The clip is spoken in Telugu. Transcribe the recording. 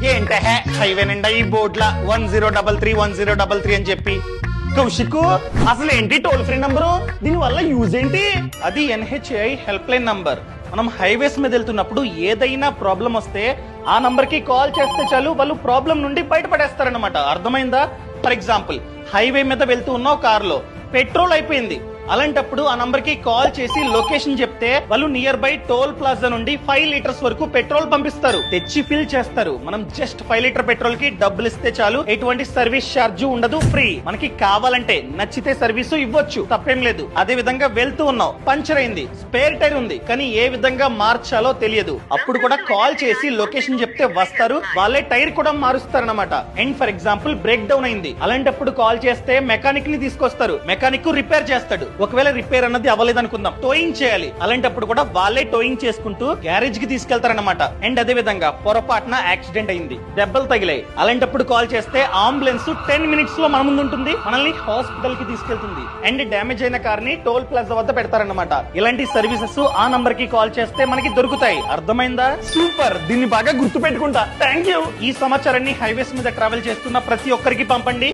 ఏంటే హైవే నిండా ఈ బోర్డుల 1033 1033 అని చెప్పి కౌశిక్ అసలు ఏంటి టోల్ ఫ్రీ నంబరు దీని వల్ల యూజ్ ఏంటి? అది NHAI హెల్ప్ లైన్ నంబర్. మనం హైవేస్ మీద వెళ్తున్నప్పుడు ఏదైనా ప్రాబ్లం వస్తే ఆ నంబర్ కి కాల్ చేస్తే చాలు, వాళ్ళు ప్రాబ్లం నుండి బయటపడేస్తారనమాట. అర్థమైందా? ఫర్ ఎగ్జాంపుల్ హైవే మీద వెళ్తూ ఉన్నావు కారులో, పెట్రోల్ అయిపోయింది. అలాంటప్పుడు ఆ నంబర్ కి కాల్ చేసి లొకేషన్ చెప్తే వాళ్ళు నియర్ బై టోల్ ప్లాజా నుండి 5 లీటర్స్ వరకు పెట్రోల్ పంపిస్తారు, తెచ్చి ఫిల్ చేస్తారు. మనం జస్ట్ 5 లీటర్ పెట్రోల్ కి డబ్బులు ఇస్తే చాలు, ఎటువంటి సర్వీస్ ఛార్జ్ ఉండదు, ఫ్రీ. మనకి కావాలంటే నచ్చితే సర్వీసు ఇవ్వచ్చు, తప్పేం లేదు. అదే విధంగా వెళ్తూ ఉన్నావు, పంచర్ అయింది, స్పేర్ టైర్ ఉంది, కానీ ఏ విధంగా మార్చాలో తెలియదు. అప్పుడు కూడా కాల్ చేసి లొకేషన్ చెప్తే వస్తారు, వాళ్ళే టైర్ కూడా మారుస్తారు అనమాట. And for example break down అయింది, అలాంటప్పుడు కాల్ చేస్తే మెకానిక్ ని తీసుకొస్తారు, మెకానిక్ రిపేర్ చేస్తాడు. ఒకవేళ రిపేర్ అన్నది అవ్వలేదు అనుకుందాం, టోయింగ్ చేయాలి, అలాంటప్పుడు కూడా వాళ్ళే టోయింగ్ చేసుకుంటూ గ్యారేజ్ కి తీసుకెళ్తారనమాట. అండ్ అదే విధంగా పొరపాటున యాక్సిడెంట్ అయింది, దెబ్బలు తగిలాయి, అలాంటప్పుడు కాల్ చేస్తే అంబులెన్స్ 10 మినిట్స్ లో మన ముందు ఉంటుంది, మనల్ని హాస్పిటల్ కి తీసుకెళ్తుంది. అండ్ డ్యామేజ్ అయిన కార్ ని టోల్ ప్లాజా వద్ద పెడతారనమాట. ఇలాంటి సర్వీసెస్ ఆ నంబర్ కి కాల్ చేస్తే మనకి దొరుకుతాయి. అర్థమైందా? సూపర్, దీన్ని బాగా గుర్తు పెట్టుకుంటా. Thank you. ఈ సమాచారాన్ని హైవేస్ మీద ట్రావెల్ చేస్తున్న ప్రతి ఒక్కరికి పంపండి.